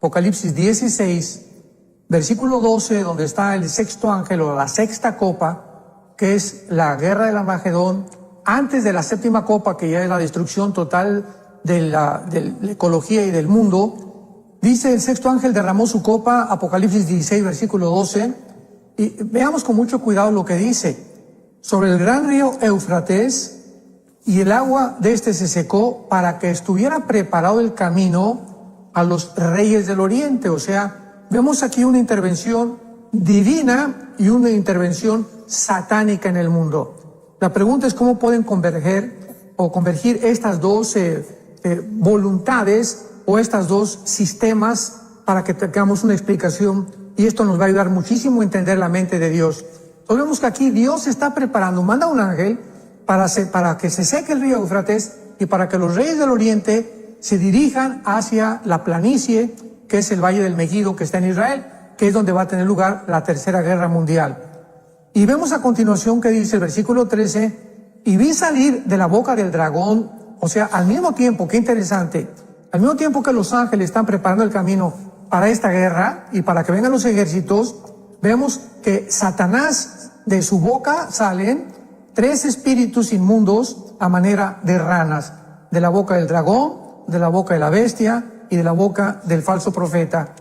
Apocalipsis 16, versículo 12, donde está el sexto ángel o la sexta copa, que es la guerra del Armagedón, antes de la séptima copa, que ya es la destrucción total de la ecología y del mundo. Dice: el sexto ángel derramó su copa, Apocalipsis 16, versículo 12, y veamos con mucho cuidado lo que dice: sobre el gran río Éufrates, y el agua de este se secó para que estuviera preparado el camino a los reyes del oriente. O sea, vemos aquí una intervención divina y una intervención satánica en el mundo. La pregunta es cómo pueden convergir estas dos voluntades o estos dos sistemas para que tengamos una explicación, y esto nos va a ayudar muchísimo a entender la mente de Dios. Entonces vemos que aquí Dios está preparando, manda un ángel para que se seque el río Éufrates y para que los reyes del oriente se dirijan hacia la planicie, que es el Valle del Megiddo, que está en Israel, que es donde va a tener lugar la Tercera Guerra Mundial. Y vemos a continuación que dice el versículo 13: y vi salir de la boca del dragón. O sea, al mismo tiempo, qué interesante, al mismo tiempo que los ángeles están preparando el camino para esta guerra y para que vengan los ejércitos, vemos que Satanás, de su boca salen 3 espíritus inmundos a manera de ranas, de la boca del dragón, de la boca de la bestia y de la boca del falso profeta,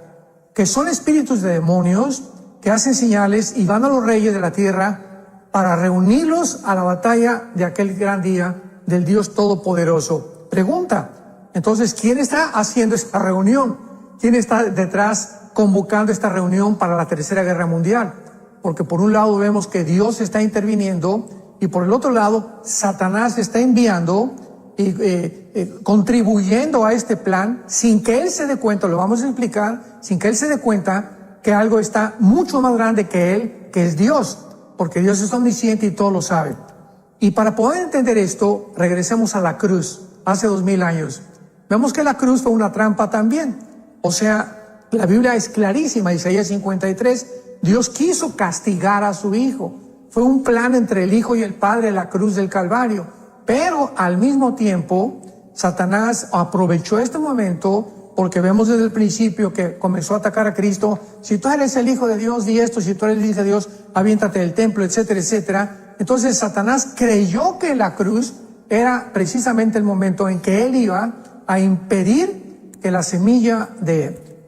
que son espíritus de demonios que hacen señales y van a los reyes de la tierra para reunirlos a la batalla de aquel gran día del Dios Todopoderoso. Pregunta, entonces, ¿quién está haciendo esta reunión? ¿Quién está detrás convocando esta reunión para la Tercera Guerra Mundial? Porque por un lado vemos que Dios está interviniendo, y por el otro lado, Satanás está enviando y contribuyendo a este plan sin que él se dé cuenta, lo vamos a explicar, sin que él se dé cuenta que algo está mucho más grande que él, que es Dios, porque Dios es omnisciente y todo lo sabe. Y para poder entender esto, regresemos a la cruz, hace 2000 años. Vemos que la cruz fue una trampa también. O sea, la Biblia es clarísima, Isaías 53, Dios quiso castigar a su Hijo. Fue un plan entre el Hijo y el Padre, la cruz del Calvario. Pero al mismo tiempo, Satanás aprovechó este momento, porque vemos desde el principio que comenzó a atacar a Cristo. Si tú eres el Hijo de Dios, di esto; si tú eres el Hijo de Dios, aviéntate del templo, etcétera, etcétera. Entonces Satanás creyó que la cruz era precisamente el momento en que él iba a impedir que la semilla de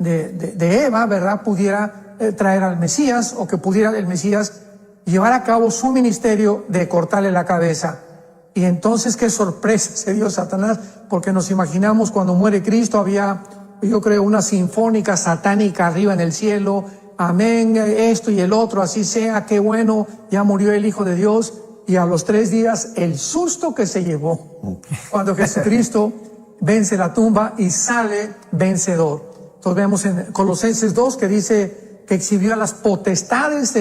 Eva, ¿verdad?, pudiera traer al Mesías, o que pudiera el Mesías llevar a cabo su ministerio de cortarle la cabeza. Y entonces qué sorpresa se dio Satanás, porque nos imaginamos cuando muere Cristo había, yo creo, una sinfónica satánica arriba en el cielo: amén, esto y el otro, así sea, qué bueno, ya murió el Hijo de Dios. Y a los 3 días el susto que se llevó cuando Jesucristo vence la tumba y sale vencedor. Entonces vemos en Colosenses 2 que dice que exhibió a las potestades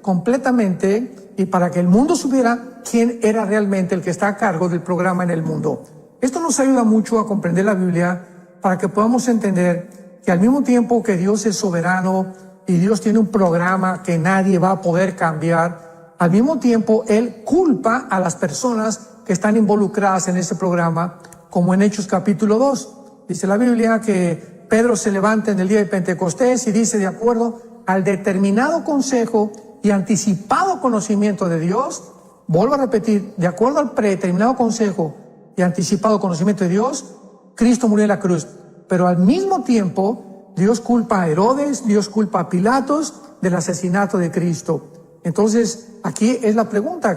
completamente, y para que el mundo supiera quién era realmente el que está a cargo del programa en el mundo. Esto nos ayuda mucho a comprender la Biblia, para que podamos entender que al mismo tiempo que Dios es soberano y Dios tiene un programa que nadie va a poder cambiar, al mismo tiempo Él culpa a las personas que están involucradas en ese programa, como en Hechos capítulo 2. Dice la Biblia que Pedro se levanta en el día de Pentecostés y dice: de acuerdo al determinado consejo y anticipado conocimiento de Dios, vuelvo a repetir, de acuerdo al predeterminado consejo y anticipado conocimiento de Dios, Cristo murió en la cruz. Pero al mismo tiempo, Dios culpa a Herodes, Dios culpa a Pilatos del asesinato de Cristo. Entonces, aquí es la pregunta,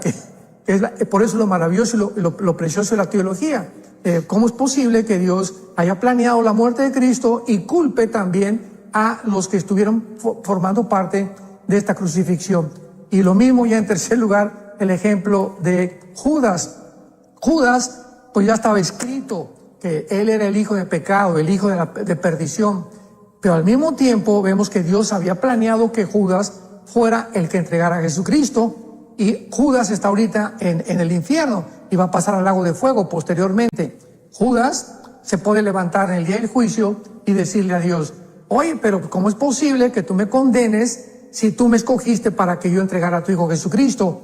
por eso lo maravilloso y lo precioso de la teología. ¿Cómo es posible que Dios haya planeado la muerte de Cristo y culpe también a los que estuvieron formando parte de esta crucifixión? Y lo mismo ya en tercer lugar, el ejemplo de Judas. Judas, pues ya estaba escrito que él era el hijo de pecado, el hijo de perdición. Pero al mismo tiempo vemos que Dios había planeado que Judas fuera el que entregara a Jesucristo, y Judas está ahorita en el infierno y va a pasar al lago de fuego posteriormente. Judas se puede levantar en el día del juicio y decirle a Dios: oye, pero ¿cómo es posible que tú me condenes si tú me escogiste para que yo entregara a tu Hijo Jesucristo?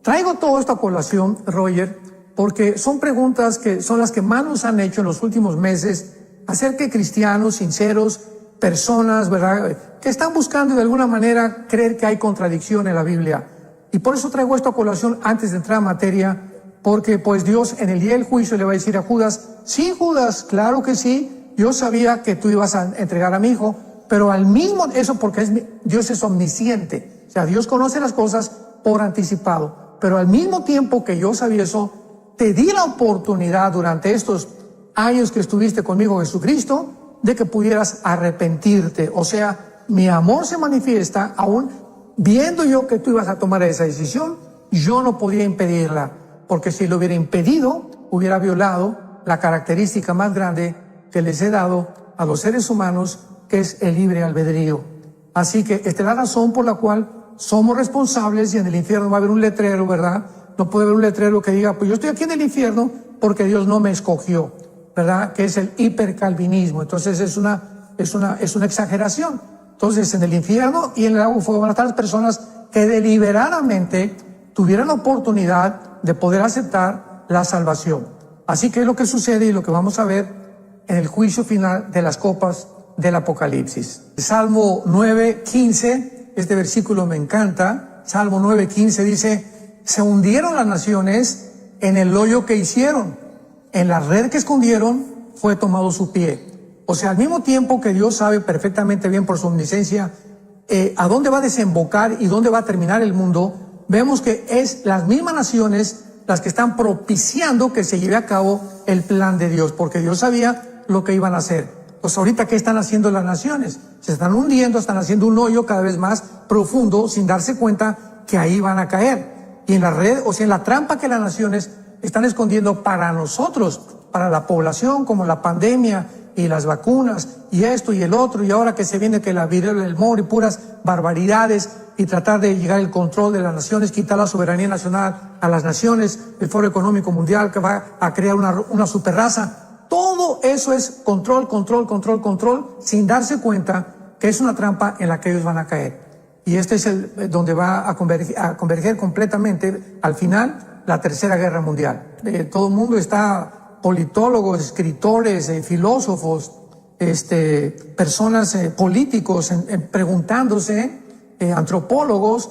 Traigo todo esto a colación, Roger, porque son preguntas que son las que más nos han hecho en los últimos meses acerca de cristianos sinceros personas, ¿verdad?, que están buscando de alguna manera creer que hay contradicción en la Biblia. Y por eso traigo esto a colación antes de entrar a materia, porque pues Dios en el día del juicio le va a decir a Judas: sí, Judas, claro que sí, yo sabía que tú ibas a entregar a mi hijo, pero al mismo, eso porque Dios es omnisciente, o sea, Dios conoce las cosas por anticipado, pero al mismo tiempo que yo sabía eso, te di la oportunidad durante estos años que estuviste conmigo, Jesucristo, de que pudieras arrepentirte. O sea, mi amor se manifiesta aún viendo yo que tú ibas a tomar esa decisión. Yo no podía impedirla, porque si lo hubiera impedido, hubiera violado la característica más grande que les he dado a los seres humanos, que es el libre albedrío. Así que esta es la razón por la cual somos responsables, y en el infierno va a haber un letrero, ¿verdad? No puede haber un letrero que diga: pues yo estoy aquí en el infierno porque Dios no me escogió, ¿verdad? Que es el hipercalvinismo. Entonces es una exageración. Entonces en el infierno y en el lago de fuego van a estar las personas que deliberadamente tuvieran la oportunidad de poder aceptar la salvación. Así que es lo que sucede y lo que vamos a ver en el juicio final de las copas del Apocalipsis. Salmo 9:15, este versículo me encanta. Salmo 9:15 dice: se hundieron las naciones en el hoyo que hicieron, en la red que escondieron fue tomado su pie. O sea, al mismo tiempo que Dios sabe perfectamente bien por su omnisciencia a dónde va a desembocar y dónde va a terminar el mundo, vemos que es las mismas naciones las que están propiciando que se lleve a cabo el plan de Dios, porque Dios sabía lo que iban a hacer. Pues ahorita, ¿qué están haciendo las naciones? Se están hundiendo, están haciendo un hoyo cada vez más profundo sin darse cuenta que ahí van a caer. Y en la red, o sea, en la trampa que las naciones están escondiendo para nosotros, para la población, como la pandemia y las vacunas y esto y el otro, y ahora que se viene que la viruela del mono y puras barbaridades, y tratar de llegar al control de las naciones, quitar la soberanía nacional a las naciones, el Foro Económico Mundial que va a crear una superraza. Todo eso es control, sin darse cuenta que es una trampa en la que ellos van a caer. Y este es donde va a converger completamente al final la Tercera Guerra Mundial. Todo el mundo está, politólogos, escritores, filósofos, personas, políticos, preguntándose, antropólogos,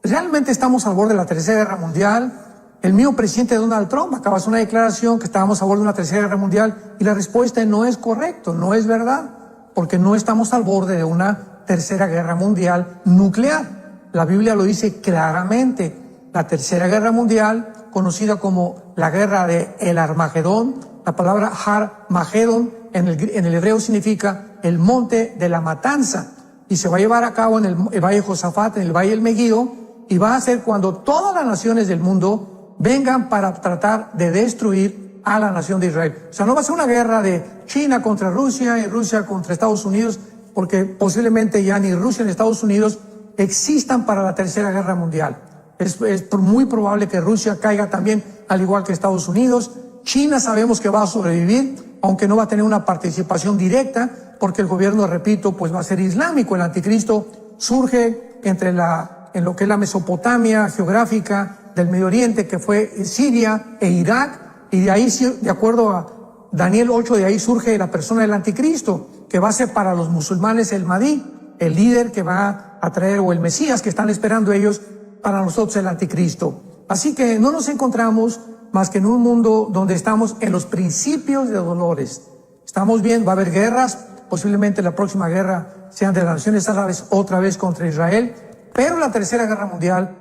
¿realmente estamos al borde de la Tercera Guerra Mundial? El mismo presidente Donald Trump acaba de hacer una declaración que estábamos a borde de una Tercera Guerra Mundial, y la respuesta no es correcto, no es verdad, porque no estamos al borde de una Tercera Guerra Mundial nuclear. La Biblia lo dice claramente. La Tercera Guerra Mundial, conocida como la guerra de el Armagedón, la palabra Har-Magedón en el hebreo significa el monte de la matanza, y se va a llevar a cabo en el Valle de Josafat, en el Valle del Megiddo, y va a ser cuando todas las naciones del mundo vengan para tratar de destruir a la nación de Israel. O sea, no va a ser una guerra de China contra Rusia y Rusia contra Estados Unidos, porque posiblemente ya ni Rusia ni Estados Unidos existan para la Tercera Guerra Mundial. Es muy probable que Rusia caiga también, al igual que Estados Unidos. China sabemos que va a sobrevivir, aunque no va a tener una participación directa, porque el gobierno, repito, pues va a ser islámico. El anticristo surge en lo que es la Mesopotamia geográfica del Medio Oriente, que fue Siria e Irak, y de ahí, de acuerdo a Daniel 8, de ahí surge la persona del anticristo, que va a ser para los musulmanes el Mahdi, el líder que va a traer, o el Mesías que están esperando ellos, para nosotros el anticristo. Así que no nos encontramos más que en un mundo donde estamos en los principios de dolores. Estamos bien, va a haber guerras, posiblemente la próxima guerra sean de las naciones árabes otra vez contra Israel, pero la Tercera Guerra Mundial,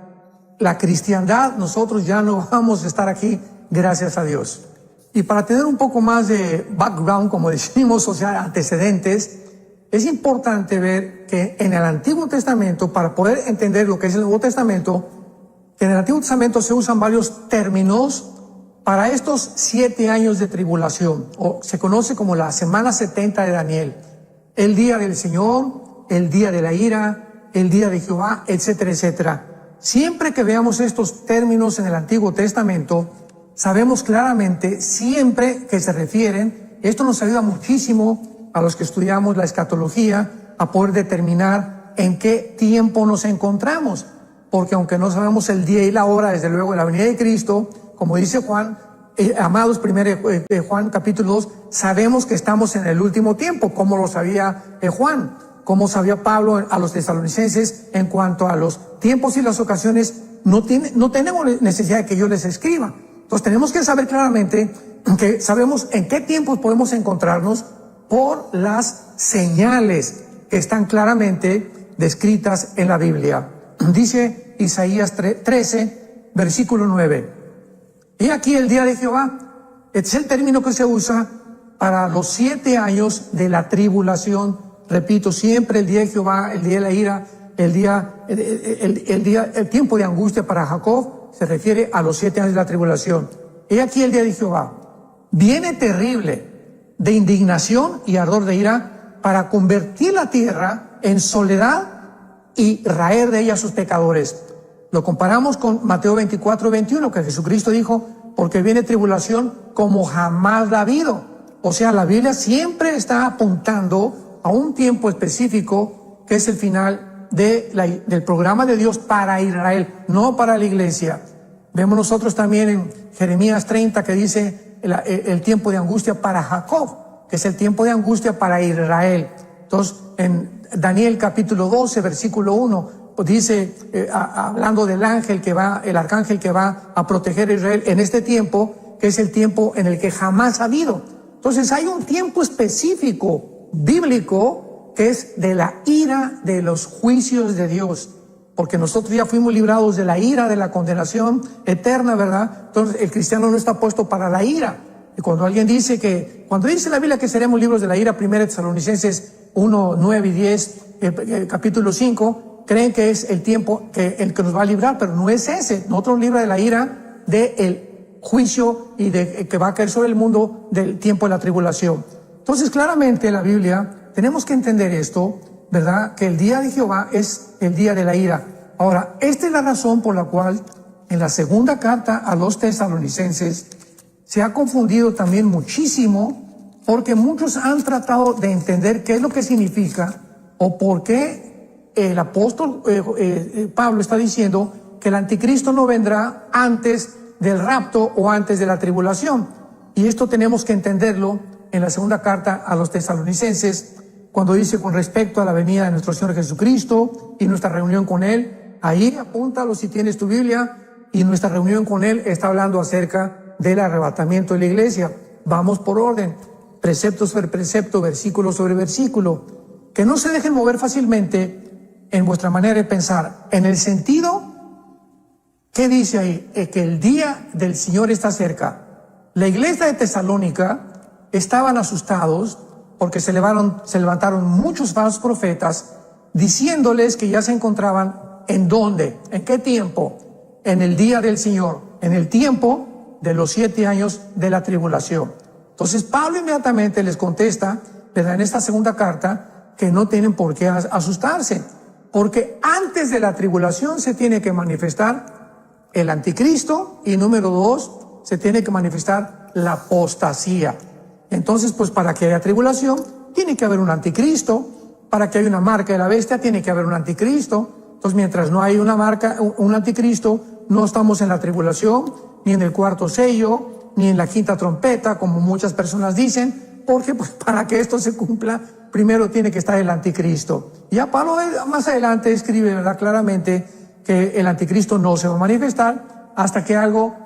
la cristiandad, nosotros ya no vamos a estar aquí, gracias a Dios. Y para tener un poco más de background, como decimos, o sea, antecedentes, es importante ver que en el Antiguo Testamento, para poder entender lo que es el Nuevo Testamento, que en el Antiguo Testamento se usan varios términos para estos 7 años de tribulación, o se conoce como la semana 70 de Daniel, el día del Señor, el día de la ira, el día de Jehová, etcétera, etcétera. Siempre que veamos estos términos en el Antiguo Testamento, sabemos claramente, siempre que se refieren, esto nos ayuda muchísimo a los que estudiamos la escatología, a poder determinar en qué tiempo nos encontramos, porque aunque no sabemos el día y la hora, desde luego, en la venida de Cristo, como dice Juan, amados, 1 Juan capítulo 2, sabemos que estamos en el último tiempo, como lo sabía Juan, como sabía Pablo a los tesalonicenses. En cuanto a los tiempos y las ocasiones, no tenemos necesidad de que yo les escriba. Entonces tenemos que saber claramente que sabemos en qué tiempos podemos encontrarnos por las señales que están claramente descritas en la Biblia. Dice Isaías 13, versículo 9. Y aquí el día de Jehová, es el término que se usa para los 7 años de la tribulación. Repito, siempre el día de Jehová, el día de la ira, el tiempo de angustia para Jacob se refiere a los 7 años de la tribulación. Y aquí el día de Jehová, viene terrible de indignación y ardor de ira para convertir la tierra en soledad y raer de ella a sus pecadores. Lo comparamos con Mateo 24, 21, que Jesucristo dijo, porque viene tribulación como jamás la ha habido. O sea, la Biblia siempre está apuntando a un tiempo específico que es el final del programa de Dios para Israel, no para la iglesia. Vemos nosotros también en Jeremías 30 que dice el tiempo de angustia para Jacob, que es el tiempo de angustia para Israel. Entonces, en Daniel capítulo 12, versículo 1, dice, hablando del ángel el arcángel que va a proteger a Israel en este tiempo, que es el tiempo en el que jamás ha habido. Entonces hay un tiempo específico bíblico que es de la ira de los juicios de Dios, porque nosotros ya fuimos librados de la ira, de la condenación eterna, ¿verdad? Entonces el cristiano no está puesto para la ira. Y cuando alguien dice cuando dice la Biblia que seremos libros de la ira, 1 Tesalonicenses 1, 9 y 10, capítulo 5, creen que es el tiempo el que nos va a librar, pero no es ese. Nosotros libra de la ira, del juicio y de que va a caer sobre el mundo del tiempo de la tribulación. Entonces, claramente en la Biblia tenemos que entender esto, ¿verdad? Que el día de Jehová es el día de la ira. Ahora, esta es la razón por la cual en la segunda carta a los tesalonicenses se ha confundido también muchísimo, porque muchos han tratado de entender qué es lo que significa o por qué el apóstol Pablo está diciendo que el anticristo no vendrá antes del rapto o antes de la tribulación. Y esto tenemos que entenderlo en la segunda carta a los tesalonicenses, cuando dice con respecto a la venida de nuestro Señor Jesucristo y nuestra reunión con Él. Ahí apúntalo si tienes tu Biblia, y nuestra reunión con Él está hablando acerca del arrebatamiento de la iglesia. Vamos por orden, precepto sobre precepto, versículo sobre versículo, que no se dejen mover fácilmente en vuestra manera de pensar, en el sentido, ¿qué dice ahí? Que el día del Señor está cerca. La iglesia de Tesalónica estaban asustados porque se levantaron muchos falsos profetas diciéndoles que ya se encontraban ¿en dónde? ¿En qué tiempo? En el día del Señor, en el tiempo de los 7 años de la tribulación. Entonces Pablo inmediatamente les contesta, ¿verdad?, en esta segunda carta, que no tienen por qué asustarse, porque antes de la tribulación se tiene que manifestar el anticristo y número 2, se tiene que manifestar la apostasía. Entonces, pues para que haya tribulación, tiene que haber un anticristo. Para que haya una marca de la bestia, tiene que haber un anticristo. Entonces, mientras no hay una marca, un anticristo, no estamos en la tribulación, ni en el cuarto sello, ni en la quinta trompeta, como muchas personas dicen, porque pues para que esto se cumpla, primero tiene que estar el anticristo. Ya Pablo más adelante escribe, ¿verdad?, claramente que el anticristo no se va a manifestar hasta que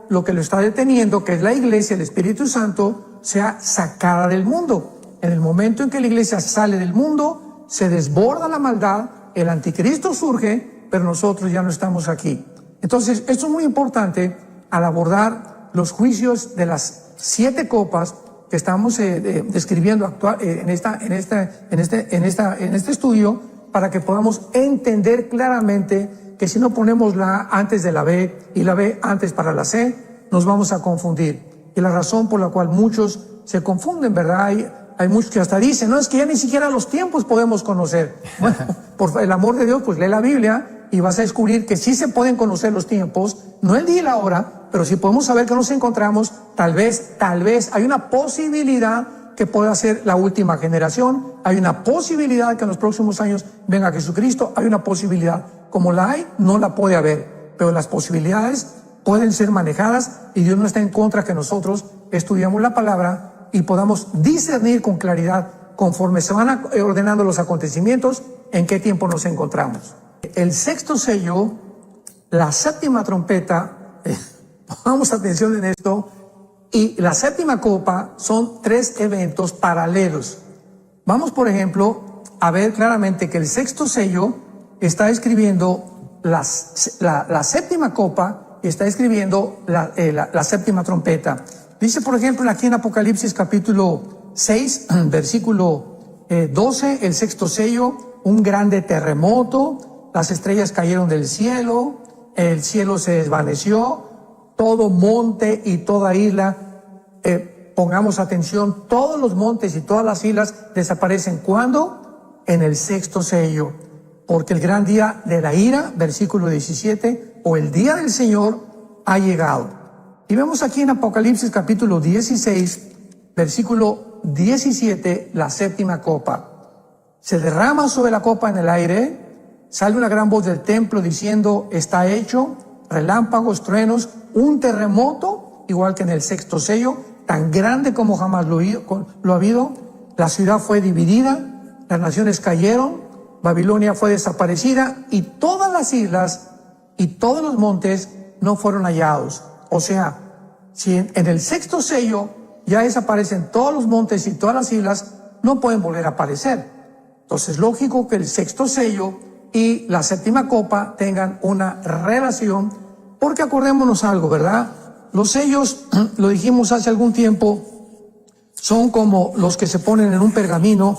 lo que lo está deteniendo, que es la iglesia, el Espíritu Santo, sea sacada del mundo. En el momento en que la iglesia sale del mundo, se desborda la maldad, el anticristo surge, pero nosotros ya no estamos aquí. Entonces, esto es muy importante al abordar los juicios de las 7 copas que estamos describiendo en este estudio, para que podamos entender claramente que si no ponemos la A antes de la B y la B antes para la C, nos vamos a confundir. Y la razón por la cual muchos se confunden, ¿verdad? Hay muchos que hasta dicen, no, es que ya ni siquiera los tiempos podemos conocer. Bueno, por el amor de Dios, pues lee la Biblia y vas a descubrir que sí se pueden conocer los tiempos, no el día y la hora, pero sí podemos saber que nos encontramos, tal vez, hay una posibilidad que pueda ser la última generación, hay una posibilidad que en los próximos años venga Jesucristo, hay una posibilidad. Como la hay, no la puede haber, pero las posibilidades pueden ser manejadas, y Dios no está en contra que nosotros estudiamos la palabra y podamos discernir con claridad, conforme se van ordenando los acontecimientos, en qué tiempo nos encontramos. El sexto sello, la séptima trompeta, pongamos atención en esto, y la séptima copa son 3 eventos paralelos. Vamos, por ejemplo, a ver claramente que el sexto sello está escribiendo la séptima copa, está escribiendo la séptima trompeta. Dice, por ejemplo, aquí en Apocalipsis capítulo 6, versículo 12, el sexto sello, un grande terremoto, las estrellas cayeron del cielo, el cielo se desvaneció, todo monte y toda isla, pongamos atención, todos los montes y todas las islas desaparecen. ¿Cuándo? En el sexto sello. Porque el gran día de la ira, versículo 17, o el día del Señor ha llegado. Y vemos aquí en Apocalipsis capítulo 16, versículo 17, la séptima copa. Se derrama sobre la copa en el aire, sale una gran voz del templo diciendo, está hecho, relámpagos, truenos, un terremoto, igual que en el sexto sello, tan grande como jamás lo ha habido. La ciudad fue dividida, las naciones cayeron, Babilonia fue desaparecida, y todas las islas y todos los montes no fueron hallados. O sea, si en el sexto sello ya desaparecen todos los montes y todas las islas, no pueden volver a aparecer. Entonces es lógico que el sexto sello y la séptima copa tengan una relación, porque acordémonos algo, ¿verdad? Los sellos, lo dijimos hace algún tiempo, son como los que se ponen en un pergamino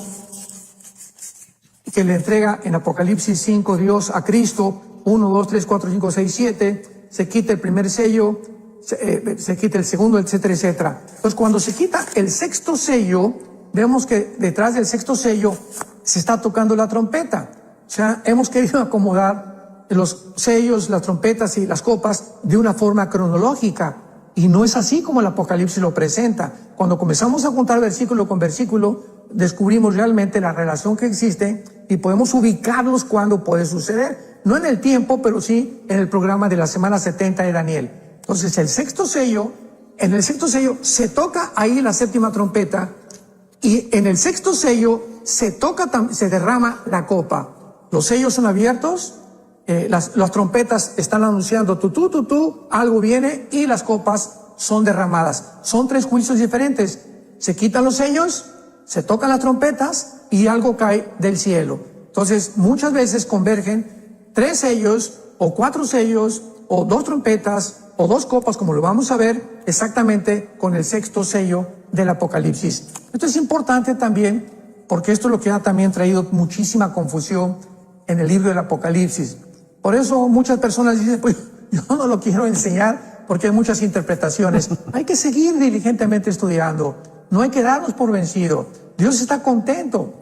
que le entrega en Apocalipsis 5 Dios a Cristo, 1, 2, 3, 4, 5, 6, 7, se quita el primer sello, se quita el segundo, etcétera, etcétera. Entonces, cuando se quita el sexto sello, vemos que detrás del sexto sello se está tocando la trompeta. O sea, hemos querido acomodar los sellos, las trompetas y las copas de una forma cronológica, y no es así como el Apocalipsis lo presenta. Cuando comenzamos a juntar versículo con versículo, descubrimos realmente la relación que existe y podemos ubicarlos cuando puede suceder. No en el tiempo, pero sí en el programa de la semana 70 de Daniel. Entonces, el sexto sello, en el sexto sello se toca ahí la séptima trompeta, y en el sexto sello se derrama la copa. Los sellos son abiertos, las trompetas están anunciando algo viene, y las copas son derramadas. Son 3 juicios diferentes. Se quitan los sellos, se tocan las trompetas y algo cae del cielo. Entonces, muchas veces convergen 3 sellos o 4 sellos o 2 trompetas o 2 copas, como lo vamos a ver exactamente con el sexto sello del Apocalipsis. Esto es importante también porque esto es lo que ha también traído muchísima confusión en el libro del Apocalipsis. Por eso muchas personas dicen, pues yo no lo quiero enseñar porque hay muchas interpretaciones. Hay que seguir diligentemente estudiando. No hay que darnos por vencido. Dios está contento.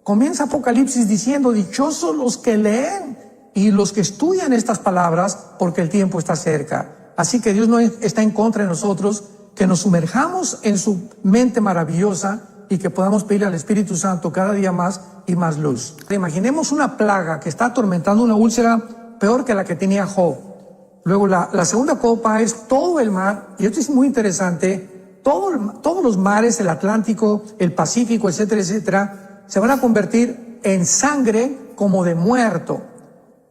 Comienza Apocalipsis diciendo, dichosos los que leen y los que estudian estas palabras, porque el tiempo está cerca. Así que Dios no está en contra de nosotros, que nos sumerjamos en su mente maravillosa y que podamos pedir al Espíritu Santo cada día más y más luz. Imaginemos una plaga que está atormentando una úlcera peor que la que tenía Job. Luego la segunda copa es todo el mar, y esto es muy interesante, todos los mares, el Atlántico, el Pacífico, etcétera, etcétera, se van a convertir en sangre como de muerto.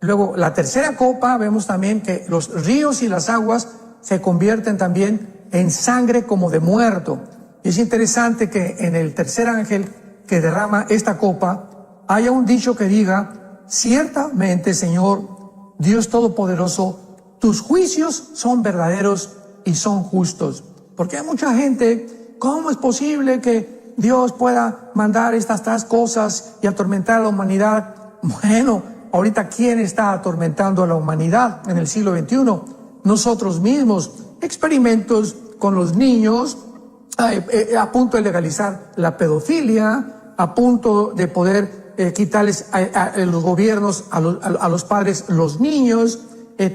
Luego la tercera copa, vemos también que los ríos y las aguas se convierten también en sangre como de muerto. Y es interesante que en el tercer ángel que derrama esta copa haya un dicho que diga, ciertamente, Señor, Dios Todopoderoso, tus juicios son verdaderos y son justos. Porque hay mucha gente, ¿cómo es posible que Dios pueda mandar estas cosas y atormentar a la humanidad? Bueno, ahorita, ¿quién está atormentando a la humanidad en el siglo XXI? Nosotros mismos. Experimentos con los niños, a punto de legalizar la pedofilia, a punto de poder quitarles a los gobiernos, a los padres, los niños,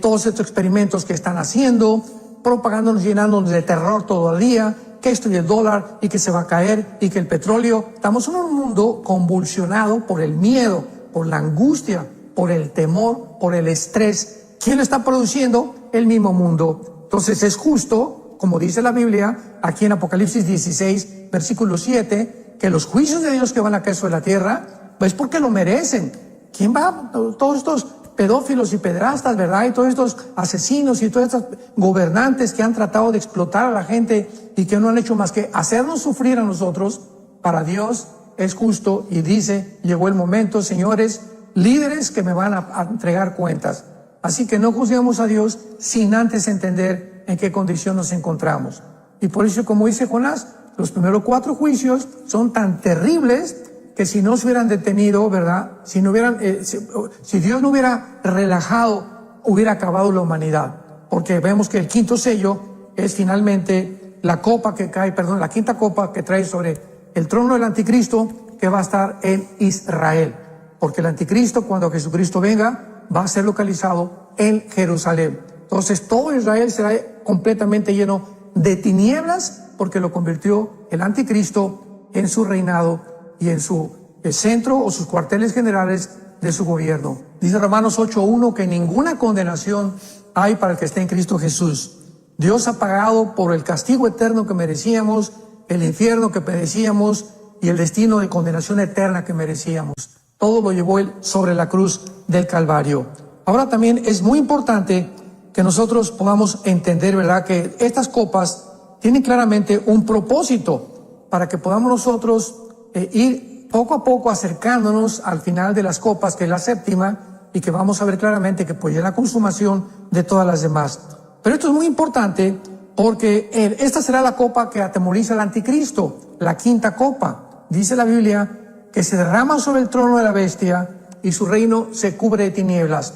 todos estos experimentos que están haciendo, propagándonos, llenándonos de terror todo el día, que esto y el dólar, y que se va a caer, y que el petróleo. Estamos en un mundo convulsionado por el miedo, por la angustia, por el temor, por el estrés. ¿Quién lo está produciendo? El mismo mundo. Entonces es justo, como dice la Biblia, aquí en Apocalipsis 16, versículo 7, que los juicios de Dios que van a caer sobre la tierra, pues porque lo merecen. ¿Quién va? Todos estos pedófilos y pedrastas, ¿verdad? Y todos estos asesinos y todos estos gobernantes que han tratado de explotar a la gente y que no han hecho más que hacernos sufrir a nosotros. Para Dios es justo y dice, llegó el momento, señores, líderes que me van a entregar cuentas. Así que no juzguemos a Dios sin antes entender en qué condición nos encontramos. Y por eso, como dice Jonás, los primeros 4 juicios son tan terribles que si no se hubieran detenido, ¿verdad? Si Dios no hubiera relajado, hubiera acabado la humanidad. Porque vemos que el 5º sello es finalmente la quinta copa que trae sobre el trono del anticristo, que va a estar en Israel. Porque el anticristo, cuando Jesucristo venga, va a ser localizado en Jerusalén. Entonces todo Israel será completamente lleno de tinieblas, porque lo convirtió el anticristo en su reinado y en su centro o sus cuarteles generales de su gobierno. Dice Romanos 8:1 que ninguna condenación hay para el que esté en Cristo Jesús. Dios ha pagado por el castigo eterno que merecíamos, el infierno que merecíamos y el destino de condenación eterna que merecíamos. Todo lo llevó Él sobre la cruz del Calvario. Ahora también es muy importante que nosotros podamos entender, ¿verdad?, que estas copas tienen claramente un propósito para que podamos nosotros ir poco a poco acercándonos al final de las copas, que es la 7ª, y que vamos a ver claramente que pues ya la consumación de todas las demás. Pero esto es muy importante porque esta será la copa que atemoriza al anticristo, la 5ª copa. Dice la Biblia que se derrama sobre el trono de la bestia y su reino se cubre de tinieblas.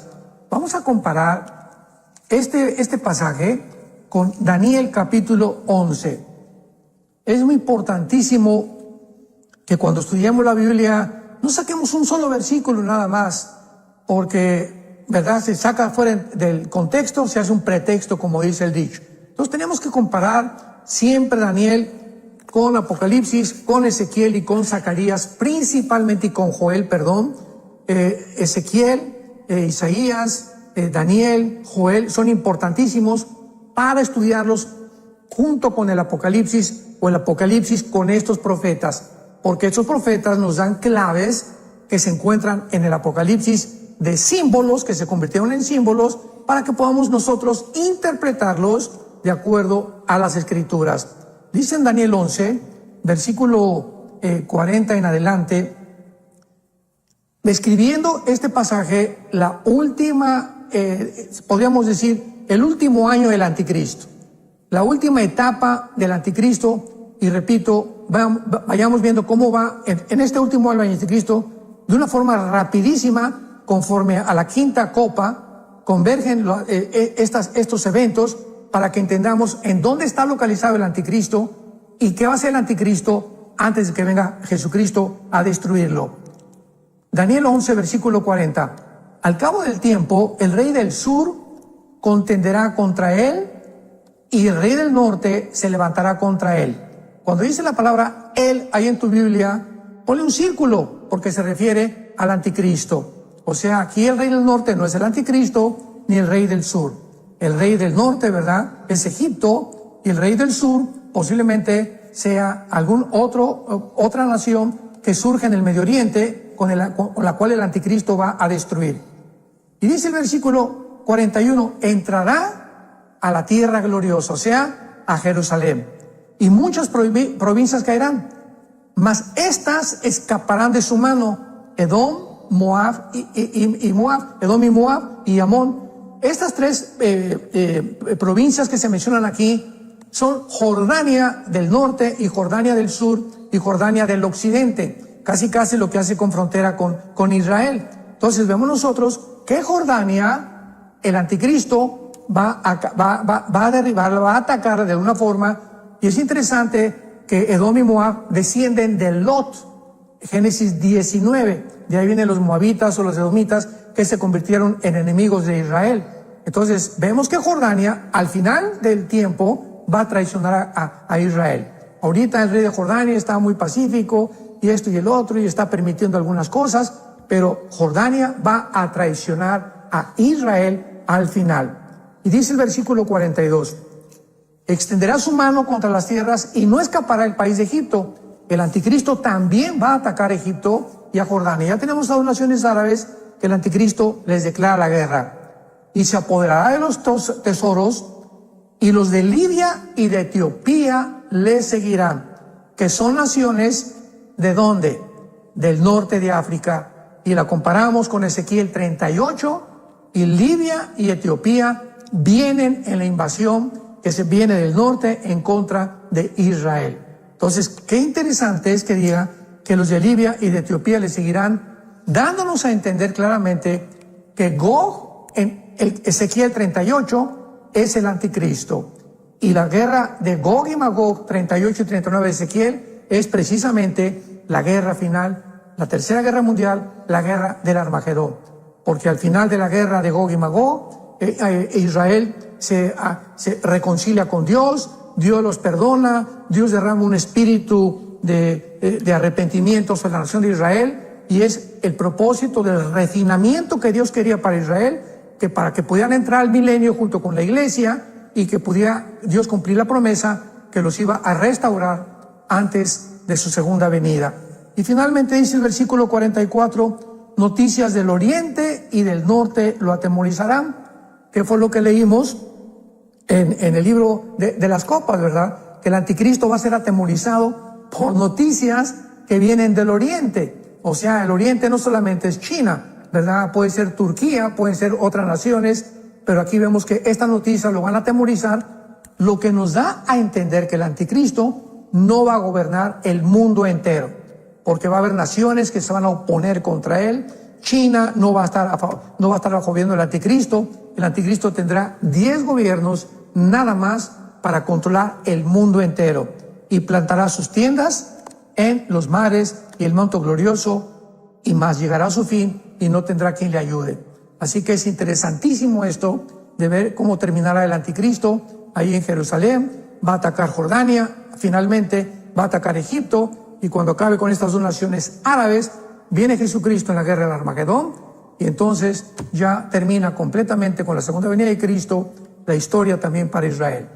Vamos a comparar este pasaje con Daniel capítulo 11. Es muy importantísimo que cuando estudiamos la Biblia no saquemos un solo versículo nada más, porque, ¿verdad?, se saca fuera del contexto, se hace un pretexto, como dice el dicho. Entonces tenemos que comparar siempre Daniel con Apocalipsis, con Ezequiel y con Zacarías, principalmente, y con Joel, Ezequiel, Isaías, Daniel, Joel, son importantísimos para estudiarlos junto con el Apocalipsis, o el Apocalipsis con estos profetas, porque estos profetas nos dan claves que se encuentran en el Apocalipsis, de símbolos que se convirtieron en símbolos para que podamos nosotros interpretarlos de acuerdo a las Escrituras. Dice en Daniel 11, versículo 40 en adelante, describiendo este pasaje, la última, podríamos decir, el último año del anticristo, la última etapa del anticristo. Y repito, vayamos viendo cómo va en este último año del anticristo, de una forma rapidísima, conforme a la 5ª copa, convergen estos eventos para que entendamos en dónde está localizado el anticristo y qué va a hacer el anticristo antes de que venga Jesucristo a destruirlo. Daniel 11, versículo 40. Al cabo del tiempo, el rey del sur contenderá contra él y el rey del norte se levantará contra él. Cuando dice la palabra él ahí en tu Biblia, ponle un círculo porque se refiere al anticristo. O sea, aquí el rey del norte no es el anticristo ni el rey del sur. El rey del norte, ¿verdad?, es Egipto, y el rey del sur posiblemente sea otra nación que surge en el Medio Oriente con la cual el anticristo va a destruir. Y dice el versículo 41, entrará a la tierra gloriosa, o sea, a Jerusalén, y muchas provincias caerán, mas estas escaparán de su mano: Edom, Moab Edom y Moab y Amón. Estas 3 provincias que se mencionan aquí son Jordania del norte y Jordania del sur y Jordania del occidente, casi lo que hace con frontera con Israel. Entonces vemos nosotros que Jordania, el anticristo va a derribar, va a atacar de alguna forma. Y es interesante que Edom y Moab descienden de Lot, Génesis 19. De ahí vienen los moabitas o los edomitas que se convirtieron en enemigos de Israel. Entonces vemos que Jordania al final del tiempo va a traicionar a Israel. Ahorita el rey de Jordania está muy pacífico y esto y el otro, y está permitiendo algunas cosas, pero Jordania va a traicionar a Israel al final. Y dice el versículo 42, extenderá su mano contra las tierras y no escapará el país de Egipto. El anticristo también va a atacar a Egipto y a Jordania. Ya tenemos a dos naciones árabes que el anticristo les declara la guerra. Y se apoderará de los tesoros, y los de Libia y de Etiopía le seguirán, que son naciones ¿de dónde? Del norte de África. Y la comparamos con Ezequiel 38, y Libia y Etiopía vienen en la invasión que se viene del norte en contra de Israel. Entonces, qué interesante es que diga que los de Libia y de Etiopía le seguirán, dándonos a entender claramente que Gog en Ezequiel 38 es el anticristo. Y la guerra de Gog y Magog, 38 y 39 de Ezequiel, es precisamente la guerra final, la tercera guerra mundial, la guerra del Armagedón. Porque al final de la guerra de Gog y Magog, Israel se reconcilia con Dios, Dios los perdona, Dios derrama un espíritu de arrepentimiento sobre la nación de Israel, y es el propósito del refinamiento que Dios quería para Israel, que para que pudieran entrar al milenio junto con la iglesia y que pudiera Dios cumplir la promesa que los iba a restaurar antes de su segunda venida. Y finalmente dice el versículo 44, noticias del oriente y del norte lo atemorizarán, que fue lo que leímos en el libro de las copas, ¿verdad? Que el anticristo va a ser atemorizado por noticias que vienen del oriente. O sea, el oriente no solamente es China, ¿verdad? Puede ser Turquía, pueden ser otras naciones, pero aquí vemos que esta noticia lo van a atemorizar, lo que nos da a entender que el anticristo no va a gobernar el mundo entero, porque va a haber naciones que se van a oponer contra él. China no va a estar bajo gobierno del anticristo. El anticristo tendrá 10 gobiernos nada más para controlar el mundo entero, y plantará sus tiendas en los mares y el manto glorioso, y más llegará a su fin y no tendrá quien le ayude. Así que es interesantísimo esto de ver cómo terminará el anticristo ahí en Jerusalén. Va a atacar Jordania, finalmente va a atacar Egipto, y cuando acabe con estas dos naciones árabes, viene Jesucristo en la guerra del Armagedón, y entonces ya termina completamente con la segunda venida de Cristo la historia también para Israel.